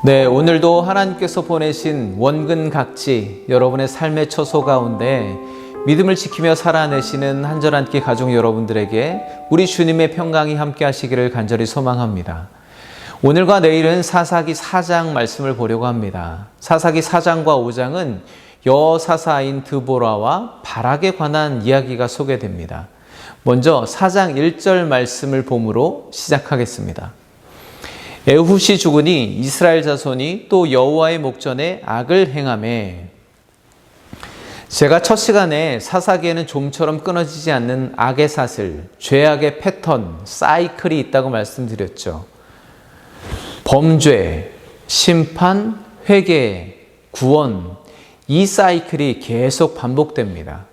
네, 오늘도 하나님께서 보내신 원근각지 여러분의 삶의 처소 가운데 믿음을 지키며 살아내시는 한절 한끼 가족 여러분들에게 우리 주님의 평강이 함께 하시기를 간절히 소망합니다. 오늘과 내일은 사사기 4장 말씀을 보려고 합니다. 사사기 4장과 5장은 여사사인 드보라와 바락에 관한 이야기가 소개됩니다. 먼저 4장 1절 말씀을 봄으로 시작하겠습니다. 에훗이 죽으니 이스라엘 자손이 또 여호와의 목전에 악을 행하매. 제가 첫 시간에 사사기에는 좀처럼 끊어지지 않는 악의 사슬, 죄악의 패턴, 사이클이 있다고 말씀드렸죠. 범죄, 심판, 회개, 구원, 이 사이클이 계속 반복됩니다.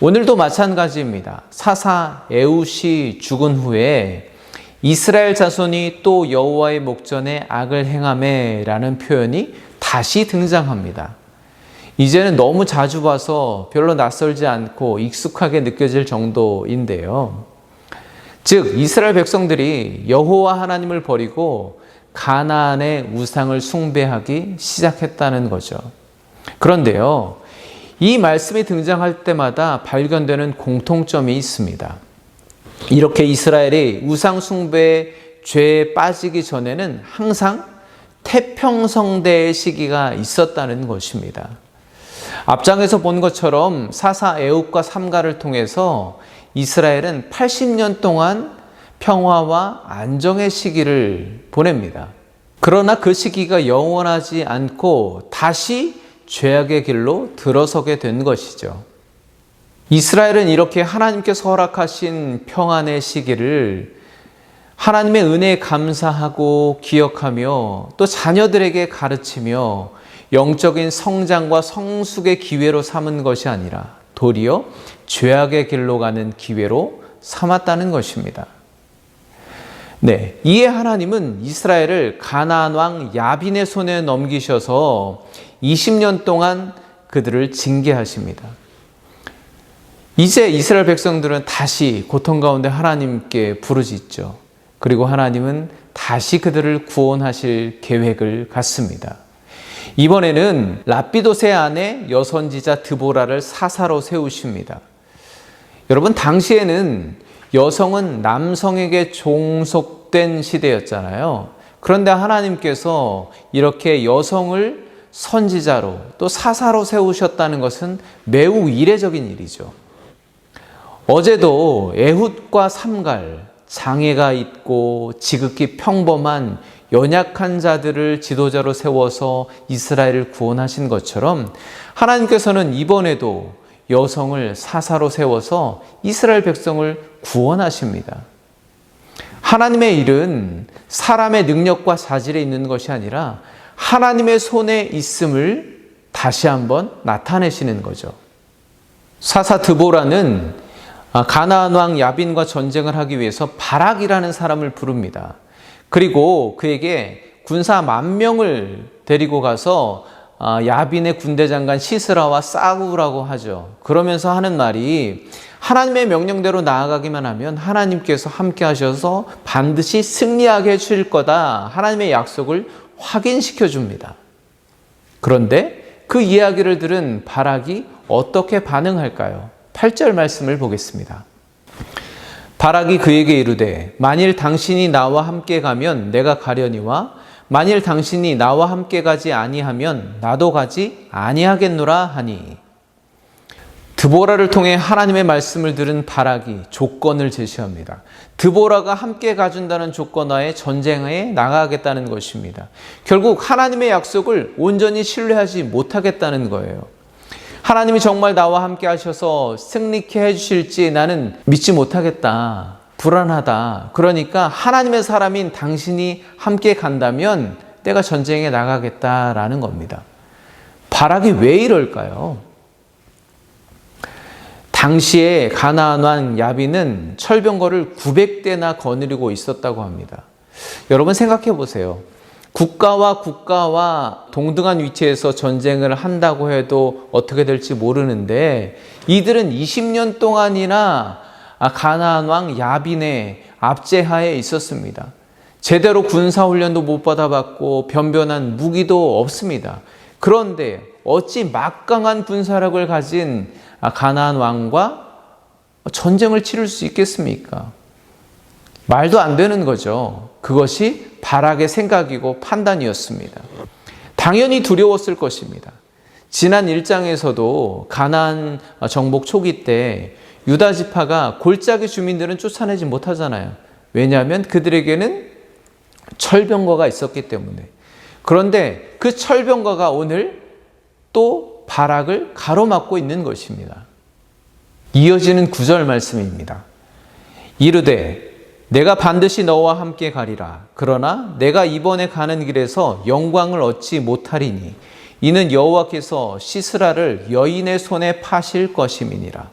오늘도 마찬가지입니다. 사사 에훗이 죽은 후에 이스라엘 자손이 또 여호와의 목전에 악을 행하매 라는 표현이 다시 등장합니다. 이제는 너무 자주 봐서 별로 낯설지 않고 익숙하게 느껴질 정도인데요. 즉 이스라엘 백성들이 여호와 하나님을 버리고 가나안의 우상을 숭배하기 시작했다는 거죠. 그런데요, 이 말씀이 등장할 때마다 발견되는 공통점이 있습니다. 이렇게 이스라엘이 우상 숭배의 죄에 빠지기 전에는 항상 태평성대의 시기가 있었다는 것입니다. 앞장에서 본 것처럼 사사 에훗과 삼가를 통해서 이스라엘은 80년 동안 평화와 안정의 시기를 보냅니다. 그러나 그 시기가 영원하지 않고 다시 죄악의 길로 들어서게 된 것이죠. 이스라엘은 이렇게 하나님께서 허락하신 평안의 시기를 하나님의 은혜에 감사하고 기억하며 또 자녀들에게 가르치며 영적인 성장과 성숙의 기회로 삼은 것이 아니라 도리어 죄악의 길로 가는 기회로 삼았다는 것입니다. 네, 이에 하나님은 이스라엘을 가나안 왕 야빈의 손에 넘기셔서 20년 동안 그들을 징계하십니다. 이제 이스라엘 백성들은 다시 고통 가운데 하나님께 부르짖죠. 그리고 하나님은 다시 그들을 구원하실 계획을 갖습니다. 이번에는 랍비도스의 아내 여선지자 드보라를 사사로 세우십니다. 여러분, 당시에는 여성은 남성에게 종속된 시대였잖아요. 그런데 하나님께서 이렇게 여성을 선지자로 또 사사로 세우셨다는 것은 매우 이례적인 일이죠. 어제도 에훗과 삼갈, 장애가 있고 지극히 평범한 연약한 자들을 지도자로 세워서 이스라엘을 구원하신 것처럼 하나님께서는 이번에도 여성을 사사로 세워서 이스라엘 백성을 구원하십니다. 하나님의 일은 사람의 능력과 자질에 있는 것이 아니라 하나님의 손에 있음을 다시 한번 나타내시는 거죠. 사사 드보라는 가나안 왕 야빈과 전쟁을 하기 위해서 바락이라는 사람을 부릅니다. 그리고 그에게 군사 10,000명을 데리고 가서 야빈의 군대 장관 시스라와 싸우라고 하죠. 그러면서 하는 말이 하나님의 명령대로 나아가기만 하면 하나님께서 함께 하셔서 반드시 승리하게 해주실 거다. 하나님의 약속을 확인시켜 줍니다. 그런데 그 이야기를 들은 바락이 어떻게 반응할까요? 8절 말씀을 보겠습니다. 바락이 그에게 이르되 만일 당신이 나와 함께 가면 내가 가려니와 만일 당신이 나와 함께 가지 아니하면 나도 가지 아니하겠노라 하니. 드보라를 통해 하나님의 말씀을 들은 바락이 조건을 제시합니다. 드보라가 함께 가준다는 조건하에 전쟁에 나가겠다는 것입니다. 결국 하나님의 약속을 온전히 신뢰하지 못하겠다는 거예요. 하나님이 정말 나와 함께 하셔서 승리케 해주실지 나는 믿지 못하겠다. 불안하다. 그러니까 하나님의 사람인 당신이 함께 간다면 내가 전쟁에 나가겠다라는 겁니다. 바락이 왜 이럴까요? 당시에 가나안 왕 야빈은 철병거를 900대나 거느리고 있었다고 합니다. 여러분 생각해 보세요. 국가와 동등한 위치에서 전쟁을 한다고 해도 어떻게 될지 모르는데 이들은 20년 동안이나 가나안 왕 야빈의 압제하에 있었습니다. 제대로 군사훈련도 못 받아봤고 변변한 무기도 없습니다. 그런데 어찌 막강한 군사력을 가진 가나안 왕과 전쟁을 치를 수 있겠습니까? 말도 안 되는 거죠. 그것이 바락의 생각이고 판단이었습니다. 당연히 두려웠을 것입니다. 지난 1장에서도 가나안 정복 초기 때 유다 지파가 골짜기 주민들은 쫓아내지 못하잖아요. 왜냐하면 그들에게는 철병거가 있었기 때문에. 그런데 그 철병거가 오늘 또 바락을 가로막고 있는 것입니다. 이어지는 9절 말씀입니다. 이르되 내가 반드시 너와 함께 가리라. 그러나 내가 이번에 가는 길에서 영광을 얻지 못하리니 이는 여호와께서 시스라를 여인의 손에 파실 것임이니라.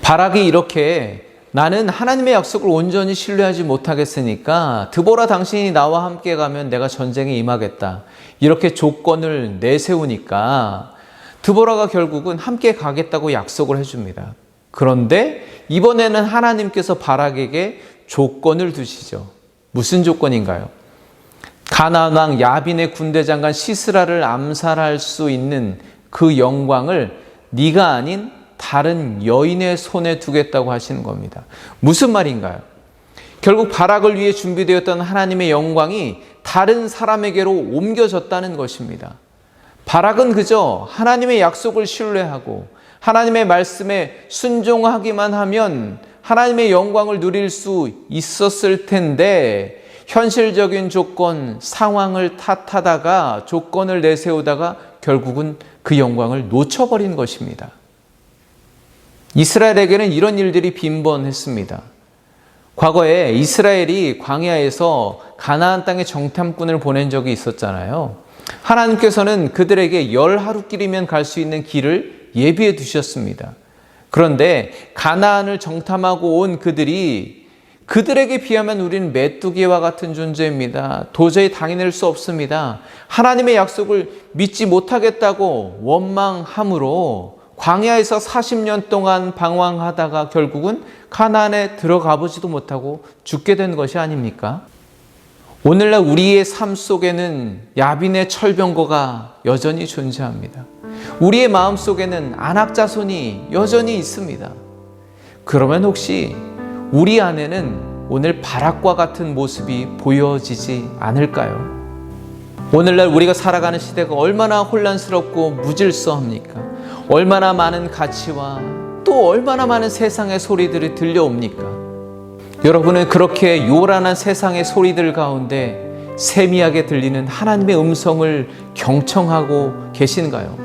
바락이 이렇게 나는 하나님의 약속을 온전히 신뢰하지 못하겠으니까 드보라 당신이 나와 함께 가면 내가 전쟁에 임하겠다. 이렇게 조건을 내세우니까 드보라가 결국은 함께 가겠다고 약속을 해줍니다. 그런데 이번에는 하나님께서 바락에게 조건을 두시죠. 무슨 조건인가요? 가나안 왕 야빈의 군대 장관 시스라를 암살할 수 있는 그 영광을 네가 아닌 다른 여인의 손에 두겠다고 하시는 겁니다. 무슨 말인가요? 결국 바락을 위해 준비되었던 하나님의 영광이 다른 사람에게로 옮겨졌다는 것입니다. 바락은 그저 하나님의 약속을 신뢰하고 하나님의 말씀에 순종하기만 하면 하나님의 영광을 누릴 수 있었을 텐데 현실적인 조건, 상황을 탓하다가 조건을 내세우다가 결국은 그 영광을 놓쳐버린 것입니다. 이스라엘에게는 이런 일들이 빈번했습니다. 과거에 이스라엘이 광야에서 가나안 땅에 정탐꾼을 보낸 적이 있었잖아요. 하나님께서는 그들에게 10하루길이면 갈 수 있는 길을 예비해 두셨습니다. 그런데 가나안을 정탐하고 온 그들에게 비하면 우리는 메뚜기와 같은 존재입니다. 도저히 당해낼 수 없습니다. 하나님의 약속을 믿지 못하겠다고 원망함으로 광야에서 40년 동안 방황하다가 결국은 가나안에 들어가 보지도 못하고 죽게 된 것이 아닙니까? 오늘날 우리의 삶 속에는 야빈의 철병거가 여전히 존재합니다. 우리의 마음 속에는 안악자손이 여전히 있습니다. 그러면 혹시 우리 안에는 오늘 바락과 같은 모습이 보여지지 않을까요? 오늘날 우리가 살아가는 시대가 얼마나 혼란스럽고 무질서합니까? 얼마나 많은 가치와 또 얼마나 많은 세상의 소리들이 들려옵니까? 여러분은 그렇게 요란한 세상의 소리들 가운데 세미하게 들리는 하나님의 음성을 경청하고 계신가요?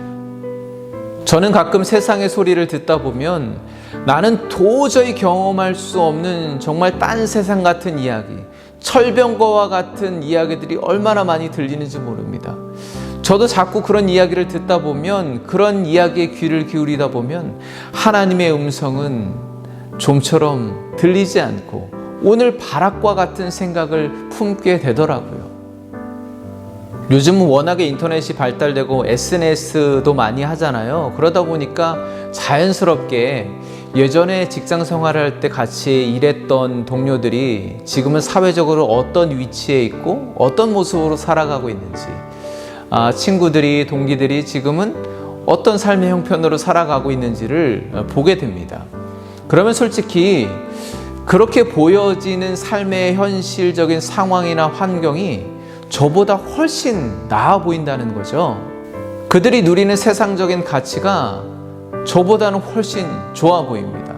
저는 가끔 세상의 소리를 듣다 보면 나는 도저히 경험할 수 없는 정말 딴 세상 같은 이야기, 철병거와 같은 이야기들이 얼마나 많이 들리는지 모릅니다. 저도 자꾸 그런 이야기를 듣다 보면, 그런 이야기에 귀를 기울이다 보면 하나님의 음성은 좀처럼 들리지 않고 오늘 바락과 같은 생각을 품게 되더라고요. 요즘은 워낙에 인터넷이 발달되고 SNS도 많이 하잖아요. 그러다 보니까 자연스럽게 예전에 직장 생활을 할 때 같이 일했던 동료들이 지금은 사회적으로 어떤 위치에 있고 어떤 모습으로 살아가고 있는지, 친구들이, 동기들이 지금은 어떤 삶의 형편으로 살아가고 있는지를 보게 됩니다. 그러면 솔직히 그렇게 보여지는 삶의 현실적인 상황이나 환경이 저보다 훨씬 나아 보인다는 거죠. 그들이 누리는 세상적인 가치가 저보다는 훨씬 좋아 보입니다.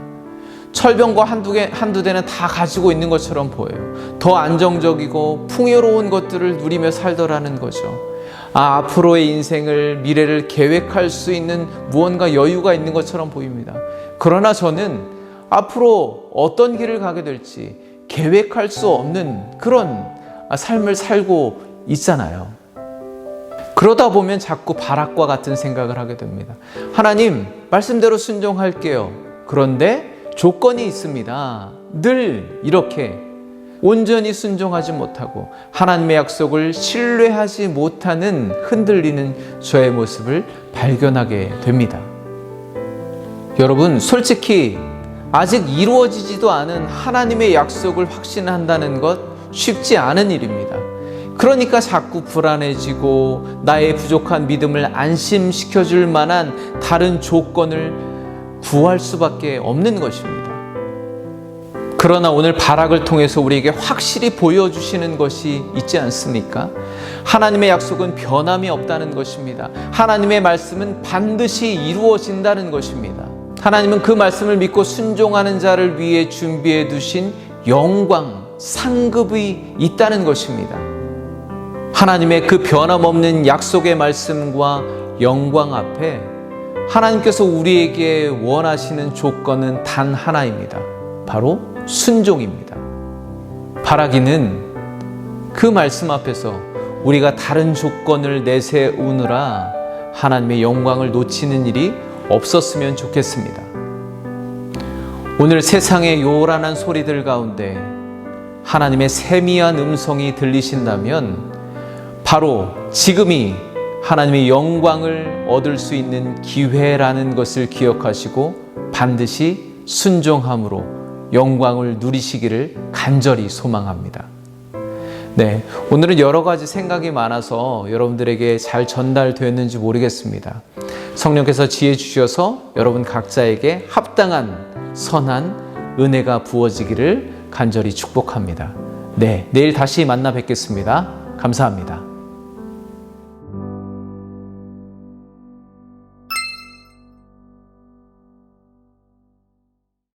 철병거 한두 대는 다 가지고 있는 것처럼 보여요. 더 안정적이고 풍요로운 것들을 누리며 살더라는 거죠. 앞으로의 인생을, 미래를 계획할 수 있는 무언가 여유가 있는 것처럼 보입니다. 그러나 저는 앞으로 어떤 길을 가게 될지 계획할 수 없는 그런 삶을 살고 있잖아요. 그러다 보면 자꾸 바락과 같은 생각을 하게 됩니다. 하나님, 말씀대로 순종할게요. 그런데 조건이 있습니다. 늘 이렇게 온전히 순종하지 못하고 하나님의 약속을 신뢰하지 못하는 흔들리는 저의 모습을 발견하게 됩니다. 여러분, 솔직히 아직 이루어지지도 않은 하나님의 약속을 확신한다는 것 쉽지 않은 일입니다. 그러니까 자꾸 불안해지고 나의 부족한 믿음을 안심시켜줄 만한 다른 조건을 구할 수밖에 없는 것입니다. 그러나 오늘 바락을 통해서 우리에게 확실히 보여주시는 것이 있지 않습니까? 하나님의 약속은 변함이 없다는 것입니다. 하나님의 말씀은 반드시 이루어진다는 것입니다. 하나님은 그 말씀을 믿고 순종하는 자를 위해 준비해 두신 영광, 상급이 있다는 것입니다. 하나님의 그 변함없는 약속의 말씀과 영광 앞에 하나님께서 우리에게 원하시는 조건은 단 하나입니다. 바로 순종입니다. 바라기는 그 말씀 앞에서 우리가 다른 조건을 내세우느라 하나님의 영광을 놓치는 일이 없었으면 좋겠습니다. 오늘 세상의 요란한 소리들 가운데 하나님의 세미한 음성이 들리신다면 바로 지금이 하나님의 영광을 얻을 수 있는 기회라는 것을 기억하시고 반드시 순종함으로 영광을 누리시기를 간절히 소망합니다. 네, 오늘은 여러 가지 생각이 많아서 여러분들에게 잘 전달되었는지 모르겠습니다. 성령께서 지혜 주셔서 여러분 각자에게 합당한 선한 은혜가 부어지기를 간절히 축복합니다. 네, 내일 다시 만나 뵙겠습니다. 감사합니다.